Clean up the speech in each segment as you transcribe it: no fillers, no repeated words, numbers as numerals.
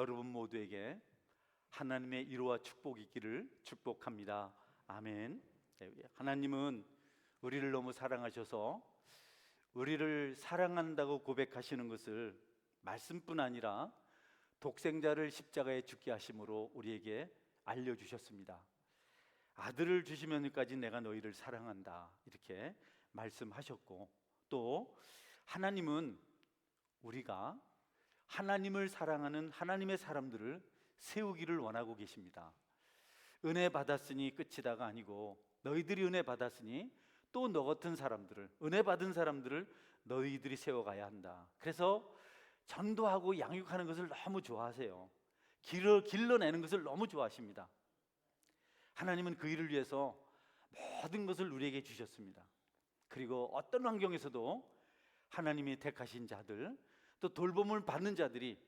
여러분 모두에게 하나님의 위로와 축복이 있기를 축복합니다. 아멘. 하나님은 우리를 너무 사랑하셔서 우리를 사랑한다고 고백하시는 것을 말씀뿐 아니라 독생자를 십자가에 죽게 하심으로 우리에게 알려주셨습니다. 아들을 주시면까지 내가 너희를 사랑한다 이렇게 말씀하셨고, 또 하나님은 우리가 하나님을 사랑하는 하나님의 사람들을 세우기를 원하고 계십니다. 은혜 받았으니 끝이다가 아니고 너희들이 은혜 받았으니 또 너 같은 사람들을, 은혜 받은 사람들을 너희들이 세워가야 한다. 그래서 전도하고 양육하는 것을 너무 좋아하세요. 길러내는 것을 너무 좋아하십니다. 하나님은 그 일을 위해서 모든 것을 우리에게 주셨습니다. 그리고 어떤 환경에서도 하나님이 택하신 자들, 또 돌봄을 받는 자들이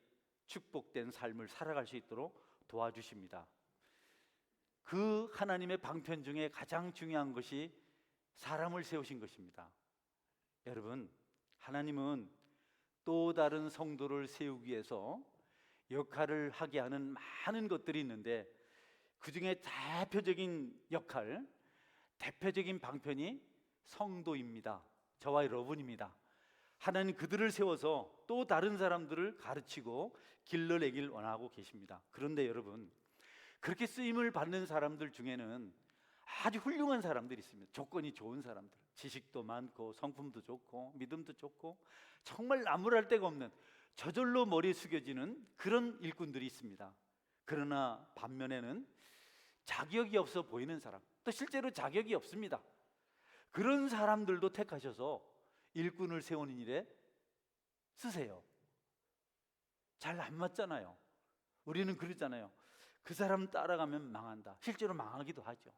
축복된 삶을 살아갈 수 있도록 도와주십니다. 그 하나님의 방편 중에 가장 중요한 것이 사람을 세우신 것입니다. 여러분, 하나님은 또 다른 성도를 세우기 위해서 역할을 하게 하는 많은 것들이 있는데, 그 중에 대표적인 역할, 대표적인 방편이 성도입니다. 저와 여러분입니다. 하나님 그들을 세워서 또 다른 사람들을 가르치고 길러내길 원하고 계십니다. 그런데 여러분, 그렇게 쓰임을 받는 사람들 중에는 아주 훌륭한 사람들이 있습니다. 조건이 좋은 사람들, 지식도 많고 성품도 좋고 믿음도 좋고 정말 나무랄 데가 없는, 저절로 머리 숙여지는 그런 일꾼들이 있습니다. 그러나 반면에는 자격이 없어 보이는 사람, 또 실제로 자격이 없습니다. 그런 사람들도 택하셔서 일꾼을 세우는 일에 쓰세요. 잘 안 맞잖아요. 우리는 그러잖아요. 그 사람 따라가면 망한다. 실제로 망하기도 하죠.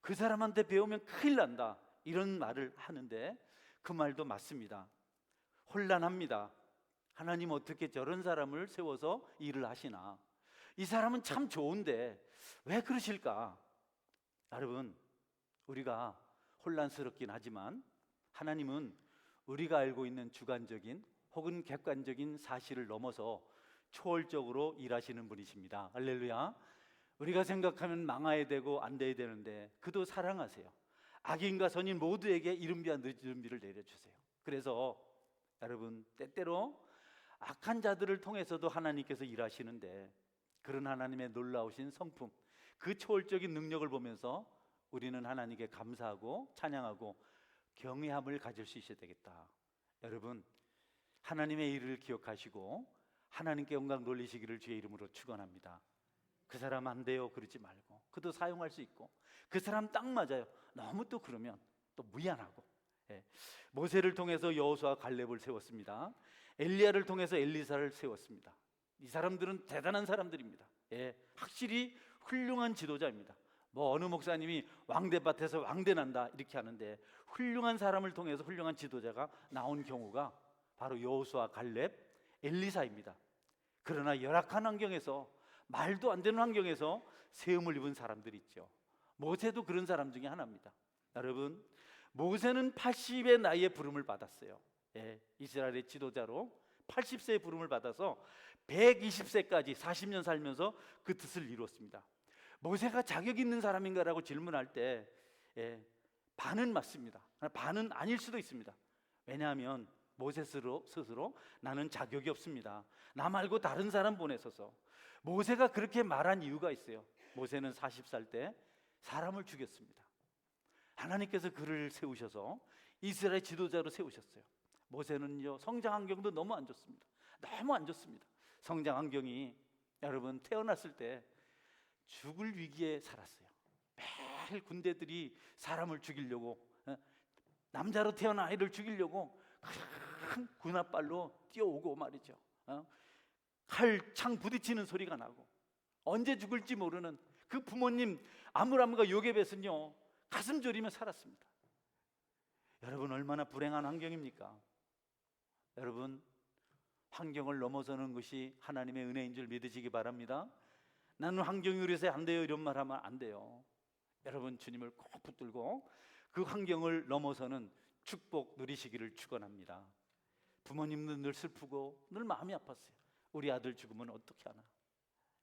그 사람한테 배우면 큰일 난다, 이런 말을 하는데 그 말도 맞습니다. 혼란합니다. 하나님 어떻게 저런 사람을 세워서 일을 하시나? 이 사람은 참 좋은데 왜 그러실까? 여러분, 우리가 혼란스럽긴 하지만 하나님은 우리가 알고 있는 주관적인 혹은 객관적인 사실을 넘어서 초월적으로 일하시는 분이십니다. 할렐루야. 우리가 생각하면 망해야 되고 안 돼야 되는데 그도 사랑하세요. 악인과 선인 모두에게 이른비와 늦은비를 내려주세요. 그래서 여러분, 때때로 악한 자들을 통해서도 하나님께서 일하시는데, 그런 하나님의 놀라우신 성품, 그 초월적인 능력을 보면서 우리는 하나님께 감사하고 찬양하고 경외함을 가질 수 있어야 되겠다. 여러분, 하나님의 일을 기억하시고 하나님께 영광 돌리시기를 주의 이름으로 축원합니다. 그 사람 안 돼요 그러지 말고, 그도 사용할 수 있고, 그 사람 딱 맞아요, 너무 또 그러면 또 미안하고. 모세를 통해서 여호수아 갈렙을 세웠습니다. 엘리야를 통해서 엘리사를 세웠습니다. 이 사람들은 대단한 사람들입니다. 확실히 훌륭한 지도자입니다. 뭐 어느 목사님이 왕대밭에서 왕대 난다 이렇게 하는데, 훌륭한 사람을 통해서 훌륭한 지도자가 나온 경우가 바로 여호수아, 갈렙, 엘리사입니다. 그러나 열악한 환경에서, 말도 안 되는 환경에서 세움을 입은 사람들이 있죠. 모세도 그런 사람 중에 하나입니다. 여러분, 모세는 80의 나이에 부름을 받았어요. 이스라엘의 지도자로 80세의 부름을 받아서 120세까지 40년 살면서 그 뜻을 이루었습니다. 모세가 자격 있는 사람인가라고 질문할 때 반은 맞습니다. 반은 아닐 수도 있습니다. 왜냐하면 모세 스스로 나는 자격이 없습니다, 나 말고 다른 사람 보내소서. 모세가 그렇게 말한 이유가 있어요. 모세는 40살 때 사람을 죽였습니다. 하나님께서 그를 세우셔서 이스라엘 지도자로 세우셨어요. 모세는요, 성장 환경도 너무 안 좋습니다. 너무 안 좋습니다. 성장 환경이, 여러분, 태어났을 때 죽을 위기에 살았어요. 매일 군대들이 사람을 죽이려고, 남자로 태어난 아이를 죽이려고 큰 군홧발로 뛰어오고 말이죠. 칼, 창 부딪히는 소리가 나고, 언제 죽을지 모르는 그 부모님 아므라므가 요괴벳은요 가슴 졸이며 살았습니다. 여러분, 얼마나 불행한 환경입니까? 여러분, 환경을 넘어서는 것이 하나님의 은혜인 줄 믿으시기 바랍니다. 나는 환경이 그래서 안 돼요 이런 말 하면 안 돼요. 여러분, 주님을 꼭 붙들고 그 환경을 넘어서는 축복 누리시기를 축원합니다. 부모님도 늘 슬프고 늘 마음이 아팠어요. 우리 아들 죽으면 어떻게 하나,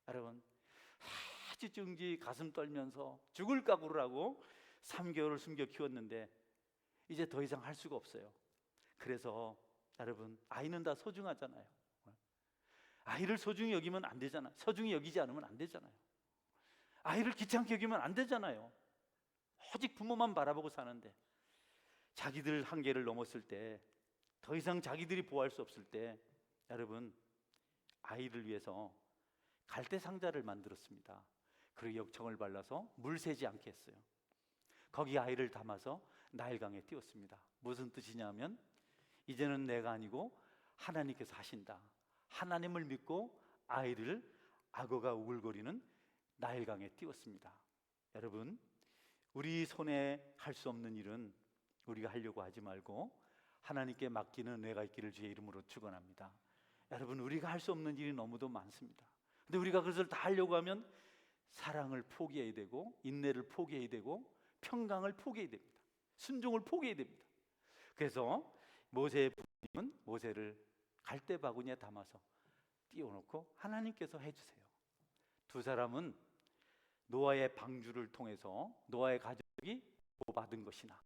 여러분, 아주 중지 가슴 떨면서 죽을 각오를 하고 3개월을 숨겨 키웠는데 이제 더 이상 할 수가 없어요. 그래서 여러분, 아이는 다 소중하잖아요. 아이를 소중히 여기면 안 되잖아요. 소중히 여기지 않으면 안 되잖아요. 아이를 귀찮게 여기면 안 되잖아요. 오직 부모만 바라보고 사는데 자기들 한계를 넘었을 때, 더 이상 자기들이 보호할 수 없을 때, 여러분, 아이를 위해서 갈대 상자를 만들었습니다. 그리고 역청을 발라서 물 새지 않게 했어요. 거기 아이를 담아서 나일강에 띄웠습니다. 무슨 뜻이냐면 이제는 내가 아니고 하나님께서 하신다. 하나님을 믿고 아이를 악어가 우글거리는 나일강에 띄웠습니다. 여러분, 우리 손에 할 수 없는 일은 우리가 하려고 하지 말고 하나님께 맡기는 은혜가 있기를 주의 이름으로 축원합니다. 여러분, 우리가 할 수 없는 일이 너무도 많습니다. 근데 우리가 그것을 다 하려고 하면 사랑을 포기해야 되고, 인내를 포기해야 되고, 평강을 포기해야 됩니다. 순종을 포기해야 됩니다. 그래서 모세의 부모님은 모세를 갈대 바구니에 담아서 띄워놓고 하나님께서 해주세요. 두 사람은 노아의 방주를 통해서 노아의 가족이 보호받은 것이나,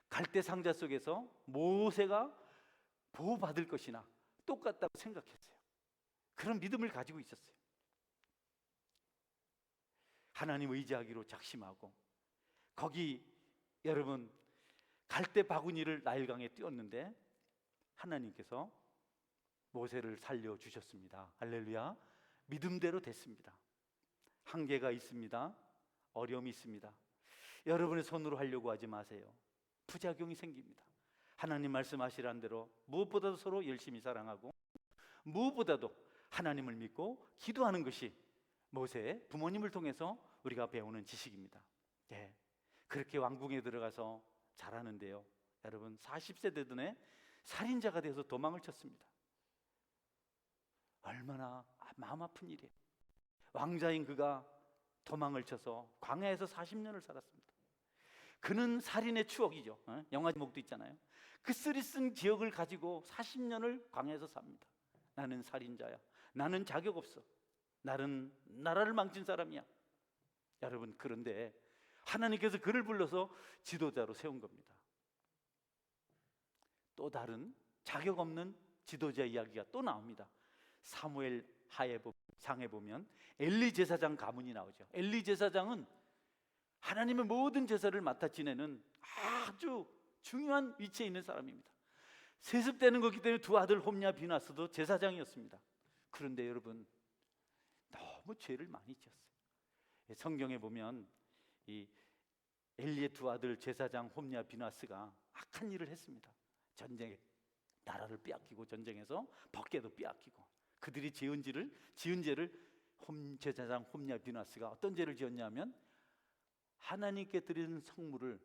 갈대 상자 속에서 모세가 보호받을 것이나 똑같다고 생각했어요. 그런 믿음을 가지고 있었어요. 하나님 의지하기로 작심하고, 거기 여러분 갈대 바구니를 나일강에 띄웠는데 하나님께서 모세를 살려주셨습니다. 할렐루야. 믿음대로 됐습니다. 한계가 있습니다. 어려움이 있습니다. 여러분의 손으로 하려고 하지 마세요. 부작용이 생깁니다. 하나님 말씀하시라는 대로 무엇보다도 서로 열심히 사랑하고, 무엇보다도 하나님을 믿고 기도하는 것이 모세의 부모님을 통해서 우리가 배우는 지식입니다. 네, 그렇게 왕궁에 들어가서 자라는데요, 여러분 40세 되던 해 살인자가 돼서 도망을 쳤습니다. 얼마나 마음 아픈 일이에요. 왕자인 그가 도망을 쳐서 광야에서 40년을 살았습니다. 그는 살인의 추억이죠. 영화 제목도 있잖아요. 그 쓰리쓴 기억을 가지고 40년을 광야에서 삽니다. 나는 살인자야. 나는 자격 없어. 나는 나라를 망친 사람이야. 여러분, 그런데 하나님께서 그를 불러서 지도자로 세운 겁니다. 또 다른 자격 없는 지도자 이야기가 또 나옵니다. 사무엘 상에 보면 엘리 제사장 가문이 나오죠. 엘리 제사장은 하나님의 모든 제사를 맡아 지내는 아주 중요한 위치에 있는 사람입니다. 세습되는 것이기 때문에 두 아들 홈냐 비나스도 제사장이었습니다. 그런데 여러분, 너무 죄를 많이 지었어요. 성경에 보면 이 엘리의 두 아들 제사장 홈냐 비나스가 악한 일을 했습니다. 전쟁에 나라를 빼앗기고, 전쟁에서 법궤도 빼앗기고, 그들이 지은 죄를 제사장 홈냐 비나스가 어떤 죄를 지었냐면 하나님께 드리는 성물을,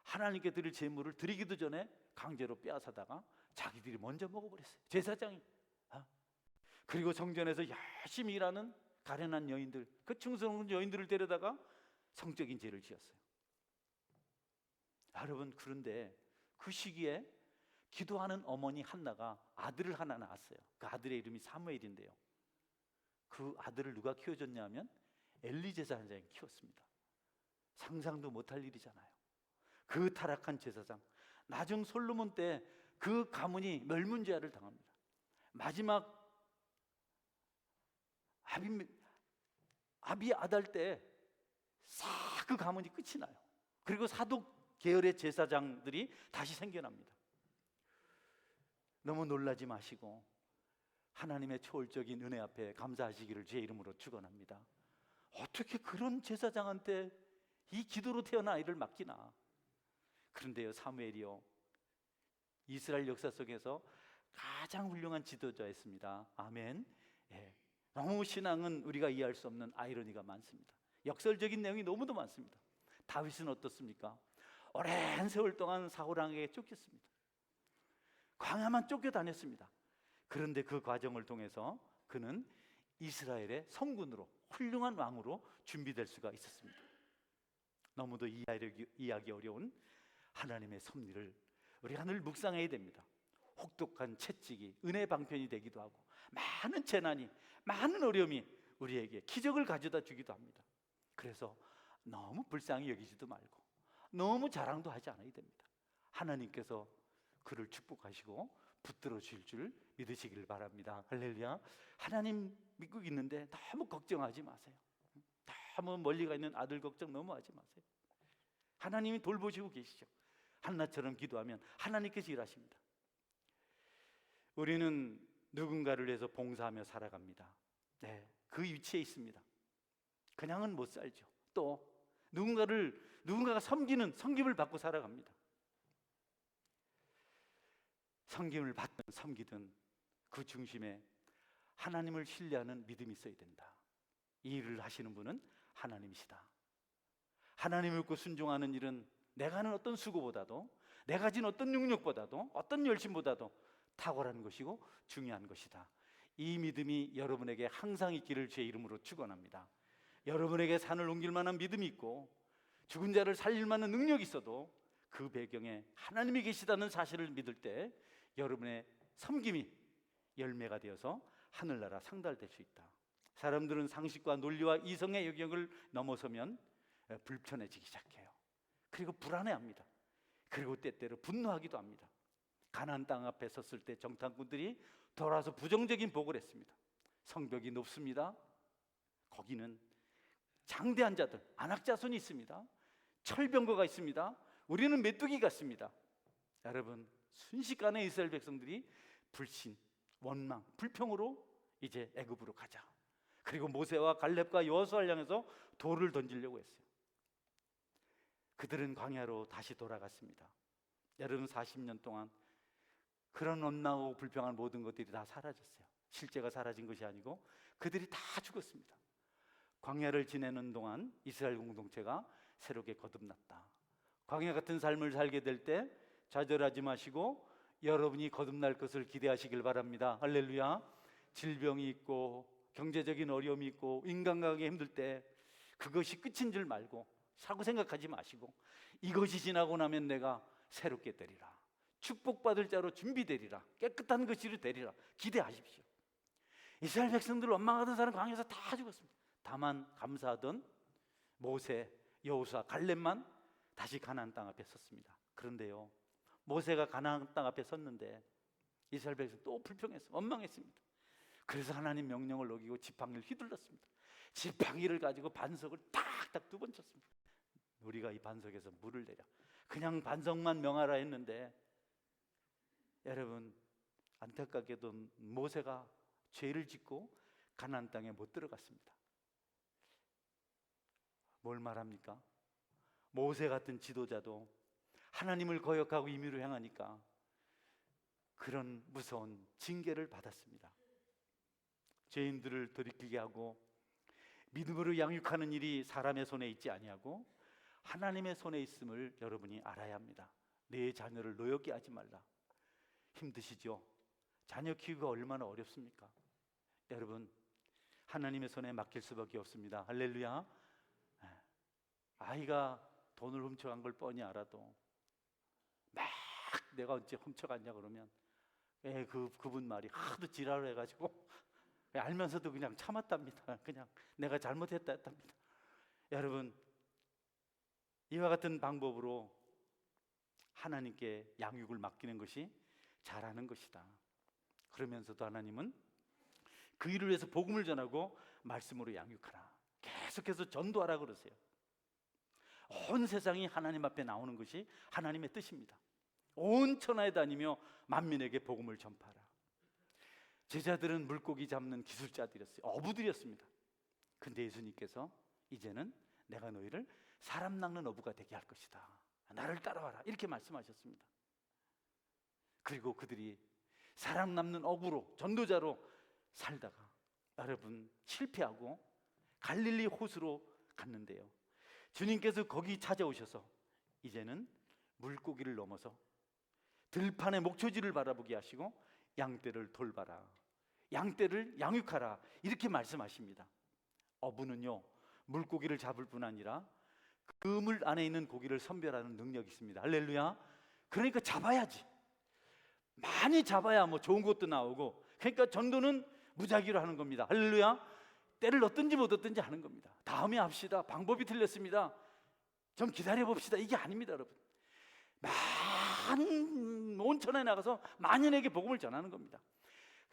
하나님께 드릴 제물을 드리기도 전에 강제로 빼앗아다가 자기들이 먼저 먹어버렸어요. 제사장이. 그리고 성전에서 열심히 일하는 가련한 여인들, 그 충성스러운 여인들을 데려다가 성적인 죄를 지었어요. 여러분, 그런데 그 시기에 기도하는 어머니 한나가 아들을 하나 낳았어요. 그 아들의 이름이 사무엘인데요, 그 아들을 누가 키워줬냐면 엘리 제사장이 키웠습니다. 상상도 못할 일이잖아요. 그 타락한 제사장, 나중 솔로몬 때 그 가문이 멸문제하를 당합니다. 마지막 아비아달 때 싹 그 가문이 끝이 나요. 그리고 사독 계열의 제사장들이 다시 생겨납니다. 너무 놀라지 마시고 하나님의 초월적인 은혜 앞에 감사하시기를 주의 이름으로 축원합니다. 어떻게 그런 제사장한테 이 기도로 태어난 아이를 맡기나. 그런데요, 사무엘이요, 이스라엘 역사 속에서 가장 훌륭한 지도자였습니다. 아멘. 예. 너무 신앙은 우리가 이해할 수 없는 아이러니가 많습니다. 역설적인 내용이 너무도 많습니다. 다윗은 어떻습니까? 오랜 세월 동안 사울 왕에게 쫓겼습니다. 광야만 쫓겨다녔습니다. 그런데 그 과정을 통해서 그는 이스라엘의 성군으로, 훌륭한 왕으로 준비될 수가 있었습니다. 너무도 이해하기 어려운 하나님의 섭리를 우리가 늘 묵상해야 됩니다. 혹독한 채찍이 은혜 방편이 되기도 하고, 많은 재난이, 많은 어려움이 우리에게 기적을 가져다 주기도 합니다. 그래서 너무 불쌍히 여기지도 말고 너무 자랑도 하지 않아야 됩니다. 하나님께서 그를 축복하시고 붙들어 주실 줄 믿으시길 바랍니다. 할렐루야. 하나님 믿고 있는데 너무 걱정하지 마세요. 너무 멀리 가 있는 아들 걱정 너무 하지 마세요. 하나님이 돌보시고 계시죠. 한나처럼 기도하면 하나님께서 일하십니다. 우리는 누군가를 위해서 봉사하며 살아갑니다. 네, 그 위치에 있습니다. 그냥은 못 살죠. 또 누군가가 섬김을 받고 살아갑니다. 섬김을 받든 섬기든 그 중심에 하나님을 신뢰하는 믿음이 있어야 된다. 이 일을 하시는 분은 하나님이시다. 하나님을 믿고 순종하는 일은 내가 하는 어떤 수고보다도, 내가 가진 어떤 능력보다도, 어떤 열심보다도 탁월한 것이고 중요한 것이다. 이 믿음이 여러분에게 항상 있기를 주의 이름으로 축원합니다. 여러분에게 산을 옮길 만한 믿음이 있고 죽은 자를 살릴 만한 능력이 있어도 그 배경에 하나님이 계시다는 사실을 믿을 때 여러분의 섬김이 열매가 되어서 하늘나라 상달될 수 있다. 사람들은 상식과 논리와 이성의 영역을 넘어서면 불편해지기 시작해요. 그리고 불안해합니다. 그리고 때때로 분노하기도 합니다. 가나안 땅 앞에 섰을 때 정탐꾼들이 돌아서 부정적인 보고를 했습니다. 성벽이 높습니다. 거기는 장대한 자들, 안악자손이 있습니다. 철병거가 있습니다. 우리는 메뚜기 같습니다. 여러분, 순식간에 이스라엘 백성들이 불신, 원망, 불평으로 이제 애굽으로 가자. 그리고 모세와 갈렙과 여호수아를 향해서 돌을 던지려고 했어요. 그들은 광야로 다시 돌아갔습니다. 여러분, 40년 동안 그런 원망하고 불평한 모든 것들이 다 사라졌어요. 실제가 사라진 것이 아니고 그들이 다 죽었습니다. 광야를 지내는 동안 이스라엘 공동체가 새롭게 거듭났다. 광야 같은 삶을 살게 될 때 좌절하지 마시고 여러분이 거듭날 것을 기대하시길 바랍니다. 할렐루야. 질병이 있고 경제적인 어려움이 있고 인간관계 힘들 때 그것이 끝인 줄 말고 사고 생각하지 마시고 이것이 지나고 나면 내가 새롭게 되리라, 축복받을 자로 준비되리라, 깨끗한 것이 되리라 기대하십시오. 이스라엘 백성들 원망하던 사람 광야에서 다 죽었습니다. 다만 감사하던 모세, 여호수아, 갈렙만 다시 가나안 땅 앞에 섰습니다. 그런데요, 모세가 가나안 땅 앞에 섰는데 이스라엘 백성 또 불평했어요. 원망했습니다. 그래서 하나님 명령을 어기고 지팡이를 휘둘렀습니다. 지팡이를 가지고 반석을 딱딱 2번 쳤습니다. 우리가 이 반석에서 물을 내려, 그냥 반석만 명하라 했는데 여러분, 안타깝게도 모세가 죄를 짓고 가나안 땅에 못 들어갔습니다. 뭘 말합니까? 모세 같은 지도자도 하나님을 거역하고 임의로 행하니까 그런 무서운 징계를 받았습니다. 죄인들을 돌이키게 하고 믿음으로 양육하는 일이 사람의 손에 있지 아니하고 하나님의 손에 있음을 여러분이 알아야 합니다. 내 자녀를 노엽게 하지 말라. 힘드시죠? 자녀 키우기가 얼마나 어렵습니까? 여러분, 하나님의 손에 맡길 수밖에 없습니다. 할렐루야. 아이가 돈을 훔쳐간 걸 뻔히 알아도 막 내가 언제 훔쳐갔냐 그러면 그분 말이 하도 지랄을 해가지고 알면서도 그냥 참았답니다. 그냥 내가 잘못했다 했답니다. 여러분, 이와 같은 방법으로 하나님께 양육을 맡기는 것이 잘하는 것이다. 그러면서도 하나님은 그 일을 위해서 복음을 전하고 말씀으로 양육하라, 계속해서 전도하라 그러세요. 온 세상이 하나님 앞에 나오는 것이 하나님의 뜻입니다. 온 천하에 다니며 만민에게 복음을 전파하라. 제자들은 물고기 잡는 기술자들이었어요. 어부들이었습니다. 근데 예수님께서 이제는 내가 너희를 사람 낚는 어부가 되게 할 것이다, 나를 따라와라, 이렇게 말씀하셨습니다. 그리고 그들이 사람 낚는 어부로, 전도자로 살다가 여러분 실패하고 갈릴리 호수로 갔는데요, 주님께서 거기 찾아오셔서 이제는 물고기를 넘어서 들판의 목초지를 바라보게 하시고 양떼를 돌봐라, 양떼를 양육하라, 이렇게 말씀하십니다. 어부는요, 물고기를 잡을 뿐 아니라 그 물 안에 있는 고기를 선별하는 능력이 있습니다. 할렐루야. 그러니까 잡아야지, 많이 잡아야 뭐 좋은 것도 나오고, 그러니까 전도는 무작위로 하는 겁니다. 할렐루야. 때를 얻든지 못 얻든지 하는 겁니다. 다음에 합시다. 방법이 틀렸습니다. 좀 기다려 봅시다. 이게 아닙니다, 여러분. 온 천하에 나가서 만인에게 복음을 전하는 겁니다.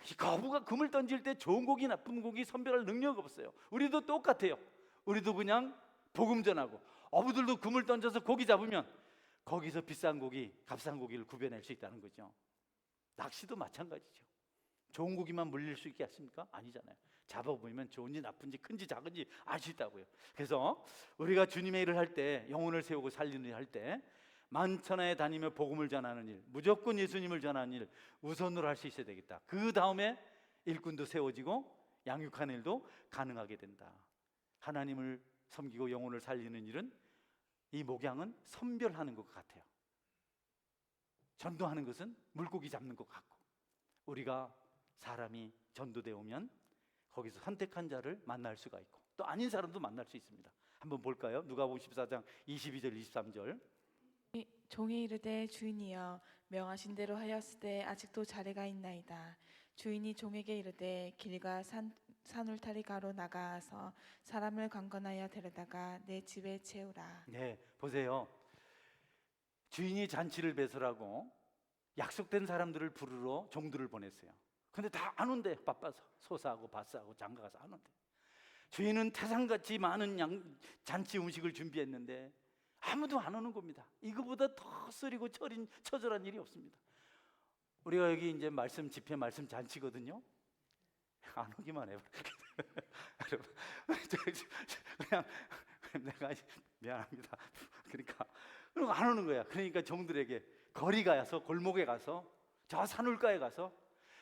이 거부가 금을 던질 때 좋은 고기 나쁜 고기 선별할 능력이 없어요. 우리도 똑같아요. 우리도 그냥 복음 전하고, 어부들도 금을 던져서 고기 잡으면 거기서 비싼 고기, 값싼 고기를 구별할 수 있다는 거죠. 낚시도 마찬가지죠. 좋은 고기만 물릴 수 있겠습니까? 아니잖아요. 잡아보면 좋은지 나쁜지 큰지 작은지 알 수 있다고요. 그래서 우리가 주님의 일을 할 때, 영혼을 세우고 살리는 일 할 때 만천하에 다니며 복음을 전하는 일, 무조건 예수님을 전하는 일 우선으로 할 수 있어야 되겠다. 그 다음에 일꾼도 세워지고 양육하는 일도 가능하게 된다. 하나님을 섬기고 영혼을 살리는 일은, 이 목양은 선별하는 것 같아요. 전도하는 것은 물고기 잡는 것 같고, 우리가 사람이 전도되어 오면 거기서 선택한 자를 만날 수가 있고 또 아닌 사람도 만날 수 있습니다. 한번 볼까요? 누가복음 14장 22절 23절. 종이 이르되 주인이여 명하신 대로 하였으되 아직도 자리가 있나이다. 주인이 종에게 이르되 길과 산울타리가로 나가서 사람을 강건하여 데려다가 내 집에 채우라. 네, 보세요. 주인이 잔치를 배설하고 약속된 사람들을 부르러 종들을 보냈어요. 근데 다 안 온대. 바빠서 소사하고 밭사하고 장가가서 안 온대. 주인은 태산같이 많은 잔치 음식을 준비했는데 아무도 안 오는 겁니다. 이거보다 더 쓰리고 처절한 일이 없습니다. 우리가 여기 이제 말씀 집회 말씀 잔치거든요. 안 오기만 해봐. 여러분, 그냥 내가 미안합니다. 그러니까 안 오는 거야. 그러니까 종들에게 거리 가서 골목에 가서 저 산울가에 가서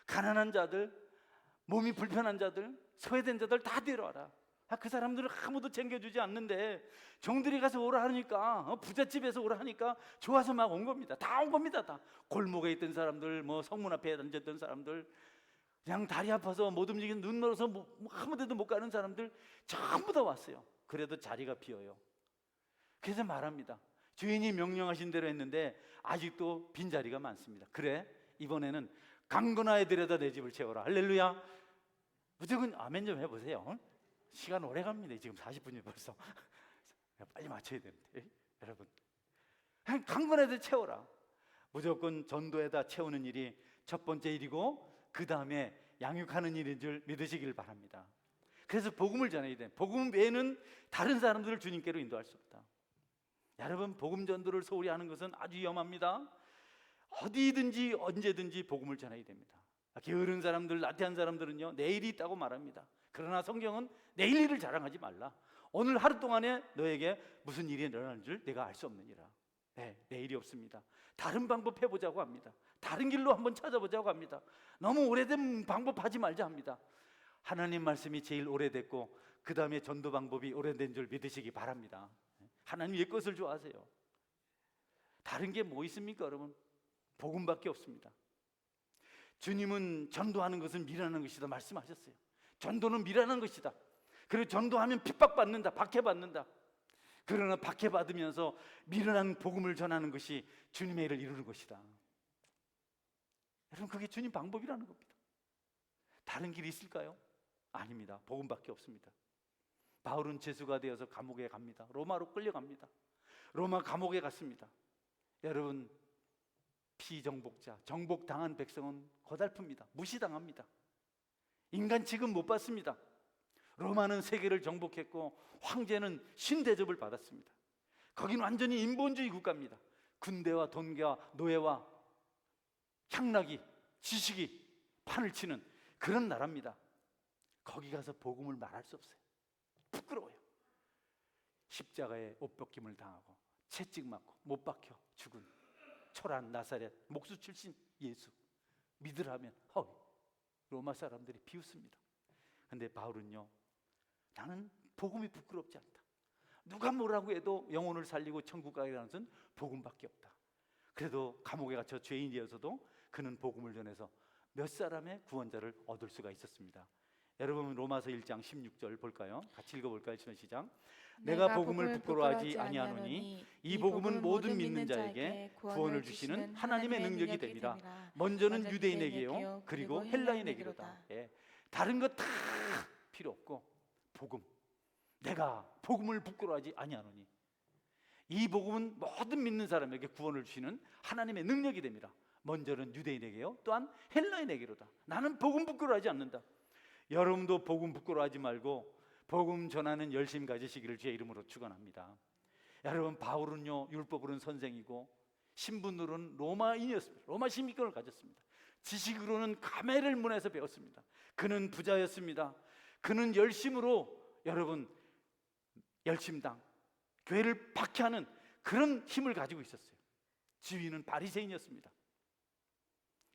가난한 자들, 몸이 불편한 자들, 소외된 자들 다 데려와라. 그 사람들은 아무도 챙겨주지 않는데 종들이 가서 오라 하니까, 부잣집에서 오라 하니까 좋아서 막 온 겁니다. 다 온 겁니다. 다 골목에 있던 사람들, 뭐 성문 앞에 앉았던 사람들, 그냥 다리 아파서 못 움직이는, 눈 멀어서 아무 데도 못 가는 사람들 전부 다 왔어요. 그래도 자리가 비어요. 그래서 말합니다. 주인이 명령하신 대로 했는데 아직도 빈자리가 많습니다. 그래, 이번에는 강건하에 들여다 내 집을 채워라. 할렐루야. 무조건 아멘 좀 해보세요. 시간 오래 갑니다. 지금 40분이 벌써. 빨리 맞춰야 되는데. 여러분, 강건하에 채워라. 무조건 전도에다 채우는 일이 첫 번째 일이고, 그 다음에 양육하는 일인 줄 믿으시길 바랍니다. 그래서 복음을 전해야 돼. 복음 외에는 다른 사람들을 주님께로 인도할 수 없다. 여러분, 복음 전도를 소홀히 하는 것은 아주 위험합니다. 어디든지 언제든지 복음을 전해야 됩니다. 게으른 사람들, 나태한 사람들은요, 내일이 있다고 말합니다. 그러나 성경은 내일 일을 자랑하지 말라. 오늘 하루 동안에 너에게 무슨 일이 일어나는 줄 내가 알 수 없느니라. 네, 내일이 없습니다. 다른 방법 해보자고 합니다. 다른 길로 한번 찾아보자고 합니다. 너무 오래된 방법 하지 말자 합니다. 하나님 말씀이 제일 오래됐고 그 다음에 전도 방법이 오래된 줄 믿으시기 바랍니다. 하나님 옛 것을 좋아하세요. 다른 게 뭐 있습니까, 여러분? 복음밖에 없습니다. 주님은 전도하는 것은 미련한 것이다 말씀하셨어요. 전도는 미련한 것이다. 그리고 전도하면 핍박받는다, 박해받는다. 그러나 박해받으면서 미련한 복음을 전하는 것이 주님의 일을 이루는 것이다. 여러분, 그게 주님 방법이라는 겁니다. 다른 길이 있을까요? 아닙니다. 복음밖에 없습니다. 바울은 죄수가 되어서 감옥에 갑니다. 로마로 끌려갑니다. 로마 감옥에 갔습니다. 여러분, 피정복자, 정복당한 백성은 고달픕니다. 무시당합니다. 인간 취급 못 받습니다. 로마는 세계를 정복했고 황제는 신대접을 받았습니다. 거긴 완전히 인본주의 국가입니다. 군대와 돈과 노예와 향락이, 지식이 판을 치는 그런 나라입니다. 거기 가서 복음을 말할 수 없어요. 부끄러워요. 십자가에 옷 벗김을 당하고 채찍 맞고 못 박혀 죽은 초란 나사렛 목수 출신 예수 믿으라면 로마 사람들이 비웃습니다. 근데 바울은요, 나는 복음이 부끄럽지 않다. 누가 뭐라고 해도 영혼을 살리고 천국 가게 하는 것은 복음밖에 없다. 그래도 감옥에 갇혀 죄인이어서도 그는 복음을 전해서 몇 사람의 구원자를 얻을 수가 있었습니다. 여러분, 로마서 1장 16절 볼까요? 같이 읽어볼까요? 시작. 내가 복음을 부끄러워하지 아니하노니 이 복음은 모든 믿는 자에게 구원을 주시는 하나님의 능력이 됩니다. 먼저는 유대인에게요, 그리고 헬라인에게로다. 예. 다른 거 다 필요 없고 복음, 내가 복음을 부끄러워하지 아니하노니. 이 복음은 모든 믿는 사람에게 구원을 주시는 하나님의 능력이 됩니다. 먼저는 유대인에게요, 또한 헬라인에게로다. 나는 복음 부끄러워하지 않는다. 여러분도 복음 부끄러워하지 말고 복음 전하는 열심 가지시기를 주의 이름으로 축원합니다. 여러분, 바울은요 율법으로는 선생이고 신분으로는 로마인이었습니다. 로마 시민권을 가졌습니다. 지식으로는 가멜을 문에서 배웠습니다. 그는 부자였습니다. 그는 열심으로, 여러분, 열심당 교회를 박해하는 그런 힘을 가지고 있었어요. 지휘는 바리새인이었습니다.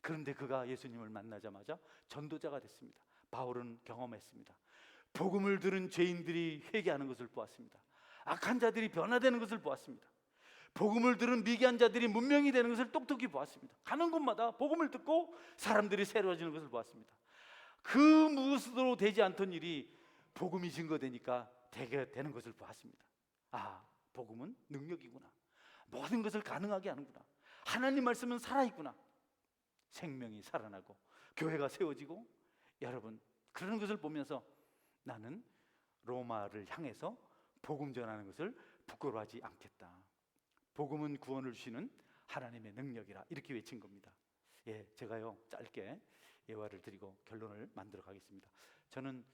그런데 그가 예수님을 만나자마자 전도자가 됐습니다. 바울은 경험했습니다. 복음을 들은 죄인들이 회개하는 것을 보았습니다. 악한 자들이 변화되는 것을 보았습니다. 복음을 들은 미개한 자들이 문명이 되는 것을 똑똑히 보았습니다. 가는 곳마다 복음을 듣고 사람들이 새로워지는 것을 보았습니다. 그 무엇으로 되지 않던 일이 복음이 증거되니까 되게 되는 것을 보았습니다. 아, 복음은 능력이구나. 모든 것을 가능하게 하는구나. 하나님 말씀은 살아있구나. 생명이 살아나고 교회가 세워지고, 여러분, 그런 것을 보면서 나는 로마를 향해서 복음 전하는 것을 부끄러워하지 않겠다. 복음은 구원을 주시는 하나님의 능력이라, 이렇게 외친 겁니다. 예, 제가요 짧게 예화를 드리고 결론을 만들어 가겠습니다. 저는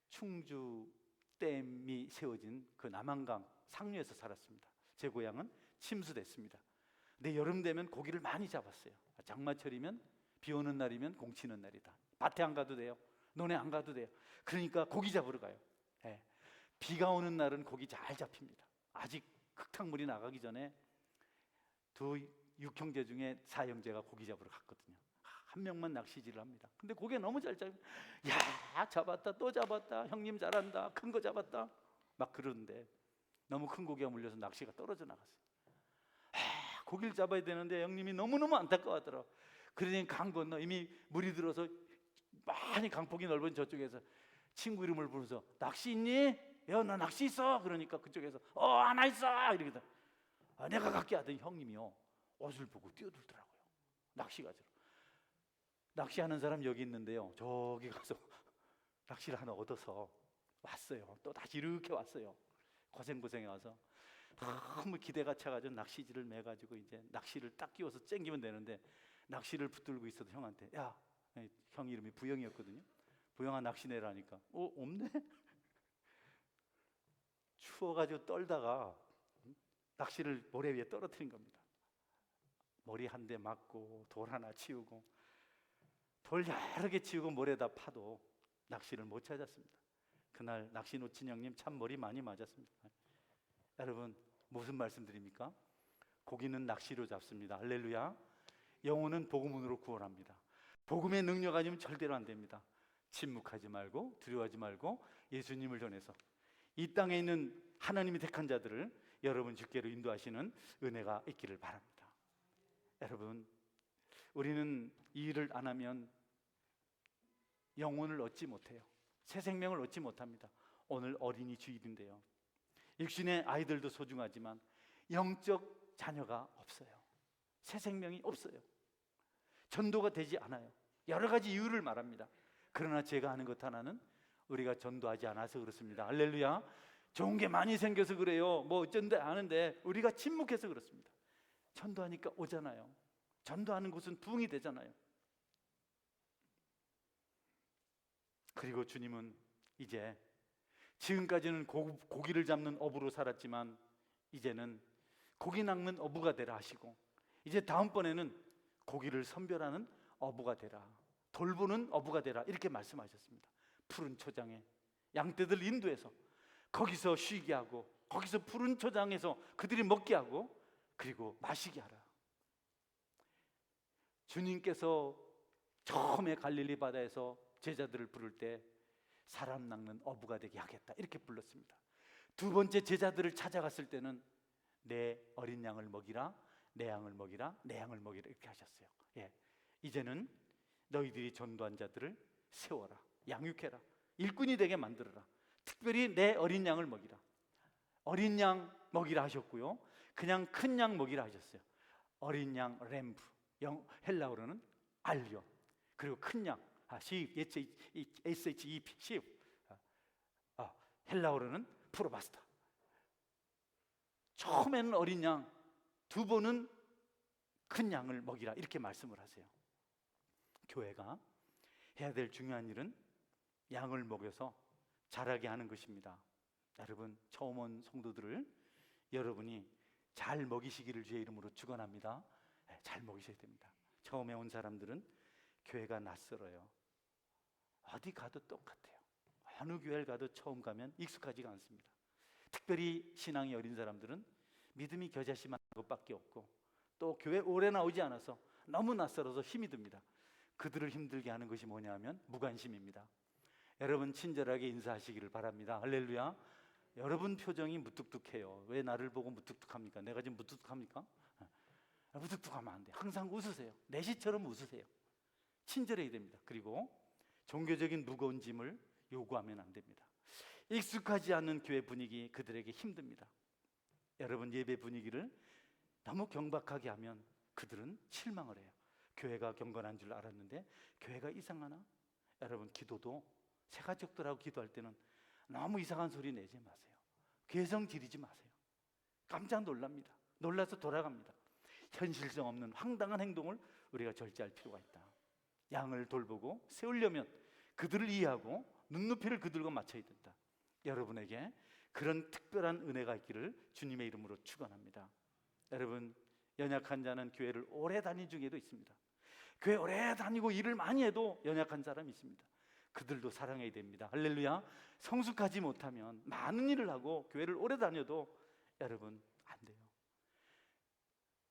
충주 댐이 세워진 그 남한강 상류에서 살았습니다. 제 고향은 침수됐습니다. 근데 여름 되면 고기를 많이 잡았어요. 장마철이면, 비 오는 날이면 공치는 날이다. 밭에 안 가도 돼요. 논에 안 가도 돼요. 그러니까 고기 잡으러 가요. 예. 비가 오는 날은 고기 잘 잡힙니다. 아직 흙탕물이 나가기 전에 두 육형제 중에 사형제가 고기 잡으러 갔거든요. 한 명만 낚시질을 합니다. 근데 고기 너무 잘 잡아요. 야, 잡았다, 또 잡았다, 형님 잘한다, 큰 거 잡았다, 막 그러는데 너무 큰 고기가 물려서 낚시가 떨어져 나갔어요. 고기를 잡아야 되는데 형님이 너무너무 안타까워하더라고요. 그러니 강 건너 이미 물이 들어서 많이 강폭이 넓은 저쪽에서 친구 이름을 부르서 낚시 있니? 야, 나 낚시 있어. 그러니까 그쪽에서 하나 있어. 이렇게 내가 갈게 하더니 형님이요 옷을 보고 뛰어들더라고요. 낚시 가지러. 낚시하는 사람 여기 있는데요, 저기 가서 낚시를 하나 얻어서 왔어요. 또 다시 이렇게 왔어요. 고생해 와서 너무 기대가 차가지고 낚시질을 매가지고 이제 낚시를 딱 끼워서 쨍기면 되는데, 낚시를 붙들고 있어도 형한테, 야, 형 이름이 부영이었거든요. 부영아, 낚시 내라니까 없네. 추워가지고 떨다가 낚시를 모래 위에 떨어뜨린 겁니다. 머리 한 대 맞고 돌 하나 치우고 돌 여러 개 치우고 모래다 파도 낚시를 못 찾았습니다. 그날 낚시 놓친 형님 참 머리 많이 맞았습니다. 여러분, 무슨 말씀드립니까? 고기는 낚시로 잡습니다. 할렐루야. 영혼은 복음으로 구원합니다. 복음의 능력 아니면 절대로 안 됩니다. 침묵하지 말고 두려워하지 말고 예수님을 전해서 이 땅에 있는 하나님이 택한 자들을 여러분 주께로 인도하시는 은혜가 있기를 바랍니다. 여러분, 우리는 이 일을 안 하면 영혼을 얻지 못해요. 새 생명을 얻지 못합니다. 오늘 어린이 주일인데요, 육신의 아이들도 소중하지만 영적 자녀가 없어요. 새 생명이 없어요. 전도가 되지 않아요. 여러 가지 이유를 말합니다. 그러나 제가 하는 것 하나는 우리가 전도하지 않아서 그렇습니다. 할렐루야. 좋은 게 많이 생겨서 그래요. 뭐 어쩐데 아는데 우리가 침묵해서 그렇습니다. 전도하니까 오잖아요. 전도하는 곳은 부흥이 되잖아요. 그리고 주님은 이제, 지금까지는 고기를 잡는 어부로 살았지만 이제는 고기 낚는 어부가 되라 하시고, 이제 다음번에는 고기를 선별하는 어부가 되라, 돌보는 어부가 되라, 이렇게 말씀하셨습니다. 푸른 초장에 양떼들 인도해서 거기서 쉬게 하고, 거기서 푸른 초장에서 그들이 먹게 하고, 그리고 마시게 하라. 주님께서 처음에 갈릴리 바다에서 제자들을 부를 때 사람 낚는 어부가 되게 하겠다, 이렇게 불렀습니다. 두 번째 제자들을 찾아갔을 때는 내 어린 양을 먹이라, 내 양을 먹이라, 내 양을 먹이라, 이렇게 하셨어요. 예, 이제는 너희들이 전도한 자들을 세워라, 양육해라, 일꾼이 되게 만들어라. 특별히 내 어린 양을 먹이라. 어린 양 먹이라 하셨고요, 그냥 큰 양 먹이라 하셨어요. 어린 양 램프, 헬라어로는 알리온, 그리고 큰 양 sheep, SHEP, sheep, 헬라어로는 프로바스타. 처음에는 어린 양, 두 번은 큰 양을 먹이라, 이렇게 말씀을 하세요. 교회가 해야 될 중요한 일은 양을 먹여서 자라게 하는 것입니다. 여러분, 처음 온 성도들을 여러분이 잘 먹이시기를 주의 이름으로 축원합니다. 잘 먹이셔야 됩니다. 처음에 온 사람들은 교회가 낯설어요. 어디 가도 똑같아요. 어느 교회를 가도 처음 가면 익숙하지가 않습니다. 특별히 신앙이 어린 사람들은 믿음이 겨자씨만 것밖에 없고, 또 교회 오래 나오지 않아서 너무 낯설어서 힘이 듭니다. 그들을 힘들게 하는 것이 뭐냐면 무관심입니다. 여러분, 친절하게 인사하시기를 바랍니다. 할렐루야. 여러분 표정이 무뚝뚝해요. 왜 나를 보고 무뚝뚝합니까? 내가 지금 무뚝뚝합니까? 무뚝뚝하면 안 돼요. 항상 웃으세요. 내시처럼 웃으세요. 친절해야 됩니다. 그리고 종교적인 무거운 짐을 요구하면 안 됩니다. 익숙하지 않은 교회 분위기, 그들에게 힘듭니다. 여러분, 예배 분위기를 너무 경박하게 하면 그들은 실망을 해요. 교회가 경건한 줄 알았는데 교회가 이상하나? 여러분, 기도도 새가족들하고 기도할 때는 너무 이상한 소리 내지 마세요. 괴성 지르지 마세요. 깜짝 놀랍니다. 놀라서 돌아갑니다. 현실성 없는 황당한 행동을 우리가 절제할 필요가 있다. 양을 돌보고 세우려면 그들을 이해하고 눈높이를 그들과 맞춰야 된다. 여러분에게 그런 특별한 은혜가 있기를 주님의 이름으로 축원합니다. 여러분, 연약한 자는 교회를 오래 다닌 중에도 있습니다. 교회 오래 다니고 일을 많이 해도 연약한 사람이 있습니다. 그들도 사랑해야 됩니다. 할렐루야. 성숙하지 못하면 많은 일을 하고 교회를 오래 다녀도 여러분 안 돼요.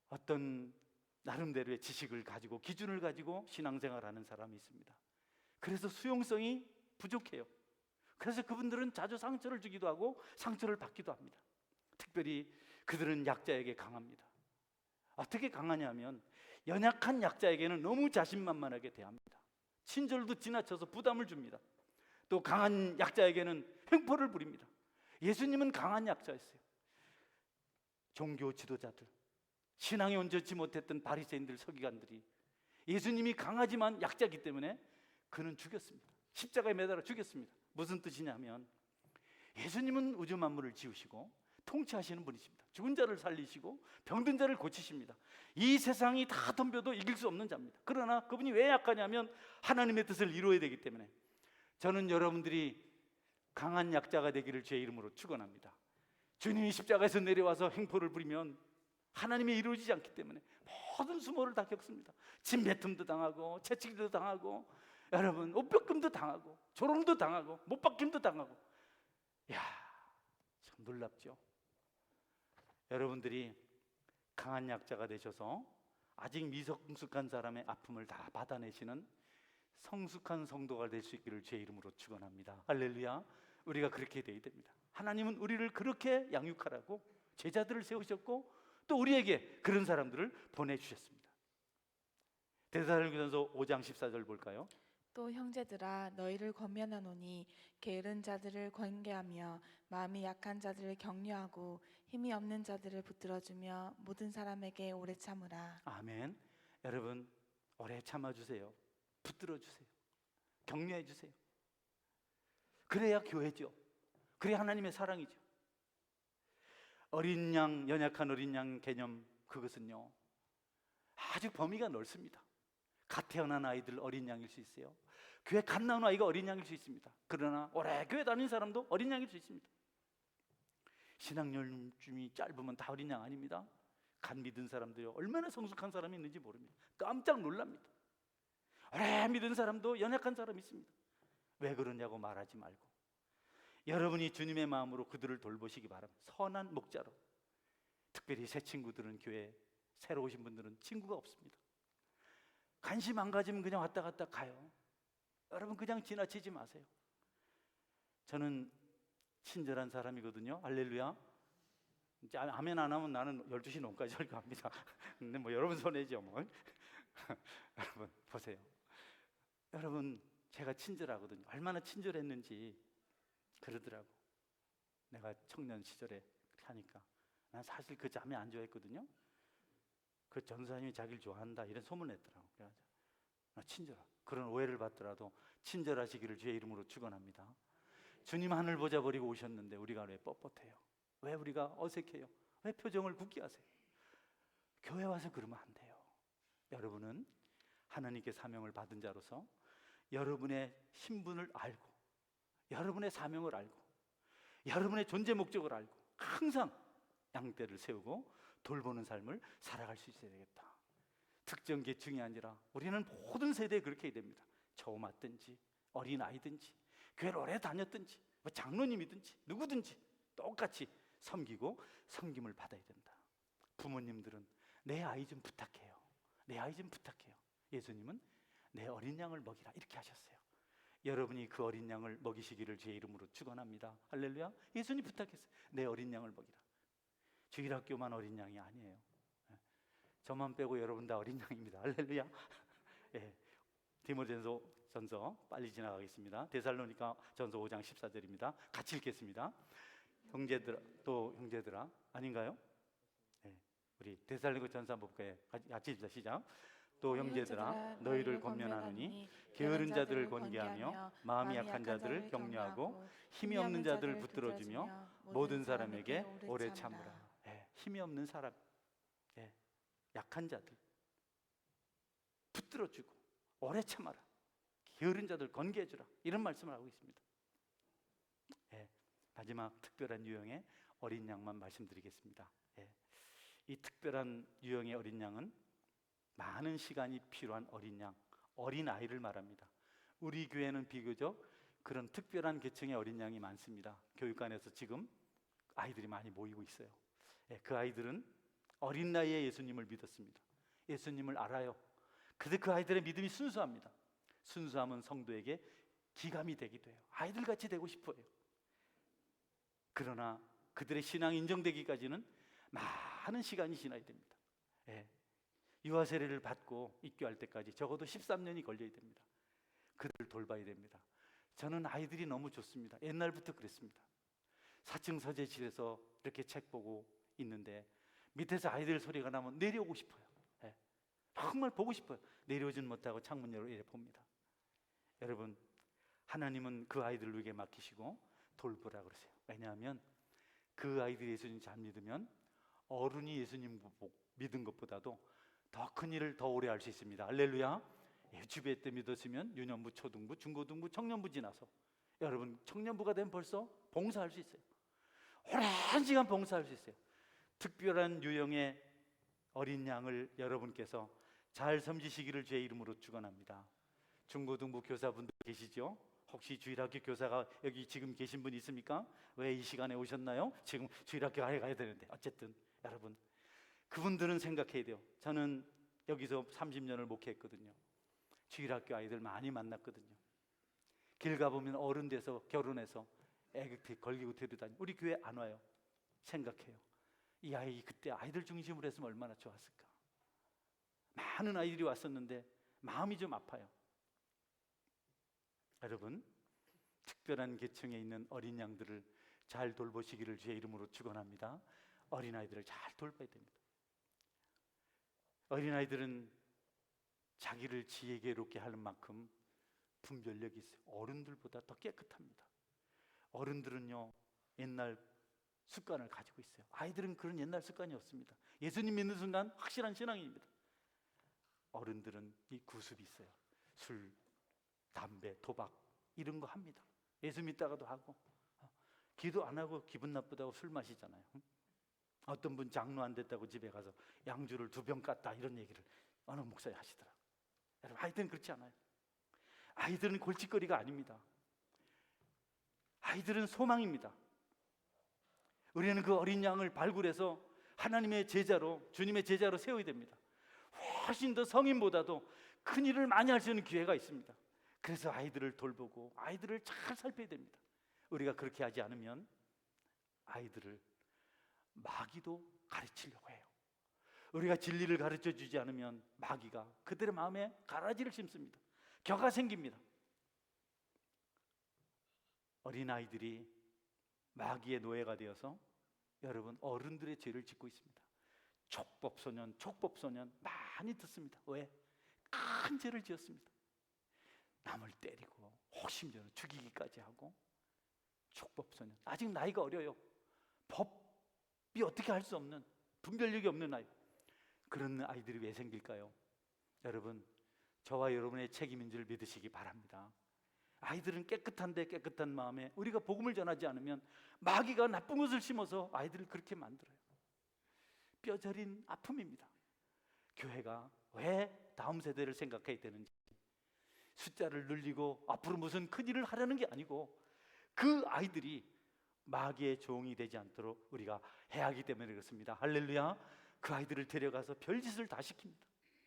어떤 나름대로의 지식을 가지고 기준을 가지고 신앙생활하는 사람이 있습니다. 그래서 수용성이 부족해요. 그래서 그분들은 자주 상처를 주기도 하고 상처를 받기도 합니다. 특별히 그들은 약자에게 강합니다. 어떻게 강하냐면 연약한 약자에게는 너무 자신만만하게 대합니다. 친절도 지나쳐서 부담을 줍니다. 또 강한 약자에게는 횡포를 부립니다. 예수님은 강한 약자였어요. 종교 지도자들, 신앙에 온전치 못했던 바리새인들, 서기관들이 예수님이 강하지만 약자이기 때문에 그는 죽였습니다. 십자가에 매달아 죽였습니다. 무슨 뜻이냐면 예수님은 우주 만물을 지으시고 통치하시는 분이십니다. 죽은 자를 살리시고 병든 자를 고치십니다. 이 세상이 다 덤벼도 이길 수 없는 자입니다. 그러나 그분이 왜 약하냐면 하나님의 뜻을 이루어야 되기 때문에. 저는 여러분들이 강한 약자가 되기를 주의 이름으로 축원합니다. 주님이 십자가에서 내려와서 행포를 부리면 하나님이 이루어지지 않기 때문에 모든 수모를 다 겪습니다. 침뱉음도 당하고 채찍도 당하고, 여러분 옷벗김도 당하고 조롱도 당하고 못박힘도 당하고. 야, 참 놀랍죠. 여러분들이 강한 약자가 되셔서 아직 미성숙한 사람의 아픔을 다 받아내시는 성숙한 성도가 될 수 있기를 주의 이름으로 축원합니다. 할렐루야. 우리가 그렇게 돼야 됩니다. 하나님은 우리를 그렇게 양육하라고 제자들을 세우셨고 또 우리에게 그런 사람들을 보내주셨습니다. 데살로니가전서 5장 14절 볼까요? 또 형제들아, 너희를 권면하노니 게으른 자들을 권계하며 마음이 약한 자들을 격려하고 힘이 없는 자들을 붙들어주며 모든 사람에게 오래 참으라. 아멘. 여러분, 오래 참아주세요. 붙들어주세요. 격려해주세요. 그래야 교회죠. 그래야 하나님의 사랑이죠. 어린 양, 연약한 어린 양 개념, 그것은요 아주 범위가 넓습니다. 갓 태어난 아이들 어린 양일 수 있어요. 교회 갓 나온 아이가 어린 양일 수 있습니다. 그러나 오래 교회 다니는 사람도 어린 양일 수 있습니다. 신앙 연중이 짧으면 다 어린 양 아닙니다. 갓 믿은 사람들이 얼마나 성숙한 사람이 있는지 모릅니다. 깜짝 놀랍니다. 오래 믿은 사람도 연약한 사람이 있습니다. 왜 그러냐고 말하지 말고 여러분이 주님의 마음으로 그들을 돌보시기 바랍니다. 선한 목자로. 특별히 새 친구들은, 교회 새로 오신 분들은 친구가 없습니다. 관심 안 가지면 그냥 왔다 갔다 가요. 여러분, 그냥 지나치지 마세요. 저는 친절한 사람이거든요. 할렐루야. 이제 아멘 안 하면 나는 12시 넘까지 할 겁니다. 근데 뭐 여러분 손해죠 뭐. 여러분 보세요. 여러분, 제가 친절하거든요. 얼마나 친절했는지 그러더라고. 내가 청년 시절에 그렇게 하니까. 난 사실 그 자매 안 좋아했거든요. 그 전사님이 자기를 좋아한다 이런 소문을 냈더라고. 그래가지고 나 친절하. 그런 오해를 받더라도 친절하시기를 주의 이름으로 축원합니다. 주님 하늘 보자 버리고 오셨는데 우리가 왜 뻣뻣해요? 왜 우리가 어색해요? 왜 표정을 굳게 하세요? 교회 와서 그러면 안 돼요. 여러분은 하나님께 사명을 받은 자로서 여러분의 신분을 알고, 여러분의 사명을 알고, 여러분의 존재 목적을 알고 항상 양떼를 세우고 돌보는 삶을 살아갈 수 있어야 되겠다. 특정 계층이 아니라 우리는 모든 세대에 그렇게 해야 됩니다. 처음 왔든지 어린아이든지 교회를 오래 다녔든지 뭐 장로님이든지 누구든지 똑같이 섬기고 섬김을 받아야 된다. 부모님들은 내 아이 좀 부탁해요. 내 아이 좀 부탁해요. 예수님은 내 어린 양을 먹이라 이렇게 하셨어요. 여러분이 그 어린 양을 먹이시기를 주의 이름으로 축원합니다. 할렐루야. 예수님 부탁했어요. 내 어린 양을 먹이라. 주일학교만 어린 양이 아니에요. 저만 빼고 여러분 다 어린 양입니다. 할렐루야. 예. 디모데전서 빨리 지나가겠습니다. 데살로니가 전서 5장 14절입니다. 같이 읽겠습니다. 형제들아 아닌가요? 네. 우리 데살로니가 전서 한번 볼까요? 같이 읽자. 시작. 또 형제들아 너희를 권면하노니 게으른 자들을 권계하며 마음이 약한 자들을 격려하고 힘이 없는 자들을 붙들어주며 모든 사람에게 오래 참으라. 힘이 없는 사람, 약한 자들 붙들어주고 오래 참아라. 게으른 자들 권계해주라. 이런 말씀을 하고 있습니다. 마지막 특별한 유형의 어린 양만 말씀드리겠습니다. 이 특별한 유형의 어린 양은 많은 시간이 필요한 어린 양, 어린 아이를 말합니다. 우리 교회는 비교적 그런 특별한 계층의 어린 양이 많습니다. 교육관에서 지금 아이들이 많이 모이고 있어요. 그 아이들은 어린 나이에 예수님을 믿었습니다. 예수님을 알아요. 근데 그 아이들의 믿음이 순수합니다. 순수함은 성도에게 기감이 되기도 해요. 아이들같이 되고 싶어요. 그러나 그들의 신앙이 인정되기까지는 많은 시간이 지나야 됩니다. 유아 세례를 받고 입교할 때까지 적어도 13년이 걸려야 됩니다. 그들을 돌봐야 됩니다. 저는 아이들이 너무 좋습니다. 옛날부터 그랬습니다. 4층 서재실에서 이렇게 책 보고 있는데 밑에서 아이들 소리가 나면 내려오고 싶어요. 정말 보고 싶어요. 내려오진 못하고 창문 열어 이래 봅니다. 여러분, 하나님은 그 아이들을 위해 맡기시고 돌보라 그러세요. 왜냐하면 그 아이들이 예수님 잘 믿으면 어른이 예수님 믿은 것보다도 더 큰 일을 더 오래 할 수 있습니다. 할렐루야. 주배 때 믿었으면 유년부, 초등부, 중고등부, 청년부 지나서 여러분 청년부가 되면 벌써 봉사할 수 있어요. 오랜 시간 봉사할 수 있어요. 특별한 유형의 어린 양을 여러분께서 잘 섬기시기를 주의 이름으로 축원합니다. 중고등부 교사분들 계시죠? 혹시 주일학교 교사가 여기 지금 계신 분 있습니까? 왜 이 시간에 오셨나요? 지금 주일학교 가야 되는데. 어쨌든 여러분 그분들은 생각해야 돼요. 저는 여기서 30년을 목회했거든요. 주일학교 아이들 많이 만났거든요. 길 가보면 어른 돼서 결혼해서 애기 걸리고 데려다니 우리 교회 안 와요. 생각해요. 이 아이 그때 아이들 중심으로 했으면 얼마나 좋았을까. 많은 아이들이 왔었는데 마음이 좀 아파요. 여러분 특별한 계층에 있는 어린 양들을 잘 돌보시기를 주의 이름으로 축원합니다. 어린아이들을 잘 돌봐야 됩니다. 어린아이들은 자기를 지혜롭게 하는 만큼 분별력이 있어요. 어른들보다 더 깨끗합니다. 어른들은요 옛날 습관을 가지고 있어요. 아이들은 그런 옛날 습관이 없습니다. 예수님 믿는 순간 확실한 신앙입니다. 어른들은 이 구습이 있어요. 술, 담배, 도박 이런 거 합니다. 예수 믿다가도 하고 기도 안 하고 기분 나쁘다고 술 마시잖아요. 어떤 분 장로 안 됐다고 집에 가서 양주를 2병 깠다 이런 얘기를 어느 목사님 하시더라고요. 여러분 아이들은 그렇지 않아요. 아이들은 골칫거리가 아닙니다. 아이들은 소망입니다. 우리는 그 어린 양을 발굴해서 하나님의 제자로 주님의 제자로 세워야 됩니다. 훨씬 더 성인보다도 큰 일을 많이 할 수 있는 기회가 있습니다. 그래서 아이들을 돌보고 아이들을 잘 살펴야 됩니다. 우리가 그렇게 하지 않으면 아이들을 마귀도 가르치려고 해요. 우리가 진리를 가르쳐 주지 않으면 마귀가 그들의 마음에 가라지를 심습니다. 격가 생깁니다. 어린아이들이 마귀의 노예가 되어서 여러분 어른들의 죄를 짓고 있습니다. 촉법소년 많이 듣습니다. 왜? 큰 죄를 지었습니다. 남을 때리고 혹심적으로 죽이기까지 하고 축법소년, 아직 나이가 어려요. 법이 어떻게 할 수 없는, 분별력이 없는 아이, 그런 아이들이 왜 생길까요? 여러분, 저와 여러분의 책임인 줄 믿으시기 바랍니다. 아이들은 깨끗한데 깨끗한 마음에 우리가 복음을 전하지 않으면 마귀가 나쁜 것을 심어서 아이들을 그렇게 만들어요. 뼈저린 아픔입니다. 교회가 왜 다음 세대를 생각해야 되는지, 숫자를 늘리고 앞으로 무슨 큰일을 하려는 게 아니고 그 아이들이 마귀의 종이 되지 않도록 우리가 해야 하기 때문에 그렇습니다. 할렐루야. 그 아이들을 데려가서 별짓을 다 시킵니다.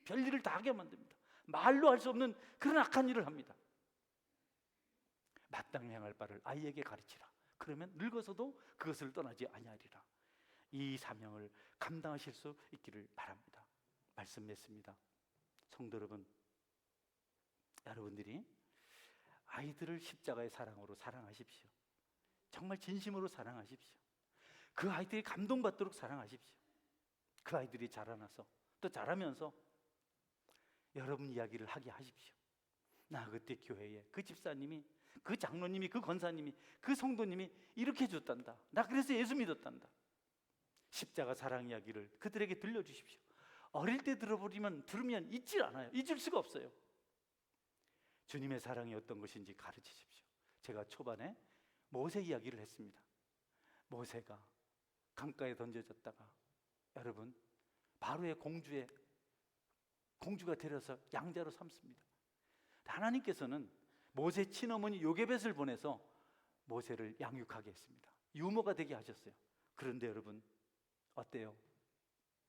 별일을 다 하게 만듭니다. 말로 할 수 없는 그런 악한 일을 합니다. 마땅히 행할 바를 아이에게 가르치라. 그러면 늙어서도 그것을 떠나지 아니하리라. 이 사명을 감당하실 수 있기를 바랍니다. 말씀 맺습니다. 성도 여러분, 여러분들이 아이들을 십자가의 사랑으로 사랑하십시오. 정말 진심으로 사랑하십시오. 그 아이들이 감동받도록 사랑하십시오. 그 아이들이 자라나서 또 자라면서 여러분 이야기를 하게 하십시오. 나 그때 교회에 그 집사님이, 그 장로님이, 그 권사님이, 그 성도님이 이렇게 해줬단다. 나 그래서 예수 믿었단다. 십자가 사랑 이야기를 그들에게 들려주십시오. 어릴 때 들으면 잊질 않아요. 잊을 수가 없어요. 주님의 사랑이 어떤 것인지 가르치십시오. 제가 초반에 모세 이야기를 했습니다. 모세가 강가에 던져졌다가 여러분 바로의 공주가 데려서 양자로 삼습니다. 하나님께서는 모세 친어머니 요게벳을 보내서 모세를 양육하게 했습니다. 유모가 되게 하셨어요. 그런데 여러분 어때요?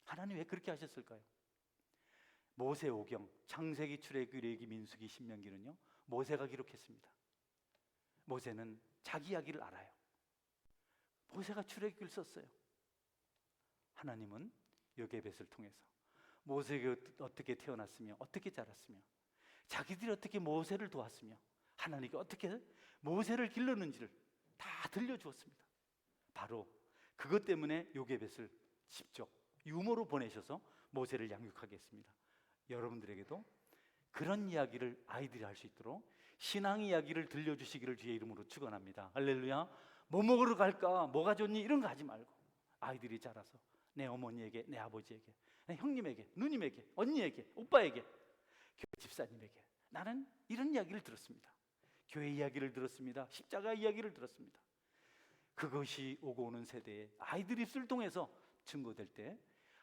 하나님 왜 그렇게 하셨을까요? 모세 오경, 창세기, 출애굽기, 레위기, 민수기, 신명기는요 모세가 기록했습니다. 모세는 자기 이야기를 알아요. 모세가 출애굽기를 썼어요. 하나님은 요게벳을 통해서 모세가 어떻게 태어났으며 어떻게 자랐으며 자기들이 어떻게 모세를 도왔으며 하나님이 어떻게 모세를 길렀는지를 다 들려주었습니다. 바로 그것 때문에 요게벳을 직접 유모로 보내셔서 모세를 양육하게 했습니다. 여러분들에게도 그런 이야기를 아이들이 할 수 있도록 신앙 이야기를 들려주시기를 주의 이름으로 축원합니다. 할렐루야. 뭐 먹으러 갈까? 뭐가 좋니? 이런 거 하지 말고 아이들이 자라서 내 어머니에게, 내 아버지에게, 내 형님에게, 누님에게, 언니에게, 오빠에게, 교회 집사님에게 나는 이런 이야기를 들었습니다. 교회 이야기를 들었습니다. 십자가 이야기를 들었습니다. 그것이 오고 오는 세대에 아이들 입술을 통해서 증거될 때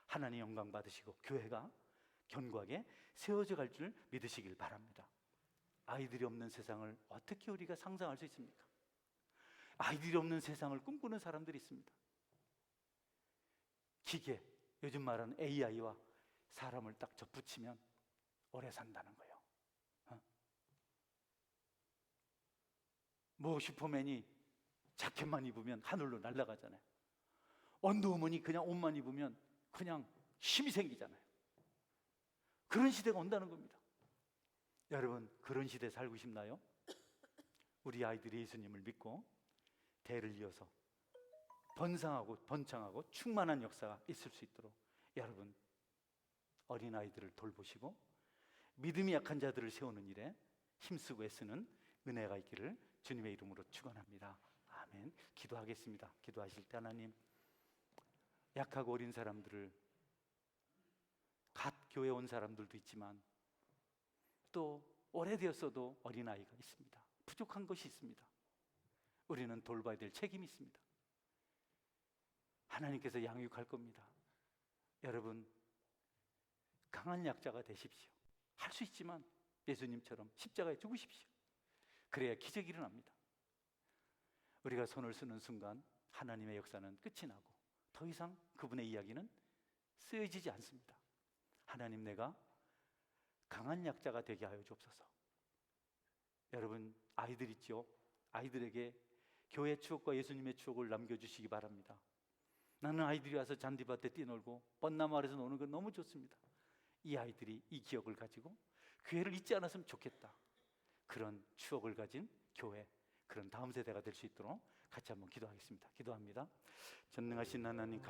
하나님 영광 받으시고 교회가 견고하게 세워져 갈 줄 믿으시길 바랍니다. 아이들이 없는 세상을 어떻게 우리가 상상할 수 있습니까? 아이들이 없는 세상을 꿈꾸는 사람들이 있습니다. 기계, 요즘 말하는 AI와 사람을 딱 접붙이면 오래 산다는 거예요. 뭐 슈퍼맨이 자켓만 입으면 하늘로 날아가잖아요. 원더우먼이 그냥 옷만 입으면 그냥 힘이 생기잖아요. 그런 시대가 온다는 겁니다. 여러분 그런 시대에 살고 싶나요? 우리 아이들이 예수님을 믿고 대를 이어서 번창하고 충만한 역사가 있을 수 있도록 여러분 어린아이들을 돌보시고 믿음이 약한 자들을 세우는 일에 힘쓰고 애쓰는 은혜가 있기를 주님의 이름으로 축원합니다. 아멘. 기도하겠습니다. 기도하실 때 하나님 약하고 어린 사람들을 갓 교회 온 사람들도 있지만 또 오래되었어도 어린아이가 있습니다. 부족한 것이 있습니다. 우리는 돌봐야 될 책임이 있습니다. 하나님께서 양육할 겁니다. 여러분 강한 약자가 되십시오. 할 수 있지만 예수님처럼 십자가에 죽으십시오. 그래야 기적이 일어납니다. 우리가 손을 쓰는 순간 하나님의 역사는 끝이 나고 더 이상 그분의 이야기는 쓰여지지 않습니다. 하나님 내가 강한 약자가 되게 하여 주옵소서. 여러분 아이들 있죠? 아이들에게 교회 추억과 예수님의 추억을 남겨주시기 바랍니다. 나는 아이들이 와서 잔디밭에 뛰놀고 뻔나무 아래서 노는 건 너무 좋습니다. 이 아이들이 이 기억을 가지고 교회를 잊지 않았으면 좋겠다. 그런 추억을 가진 교회, 그런 다음 세대가 될 수 있도록 같이 한번 기도하겠습니다. 기도합니다. 전능하신 하나님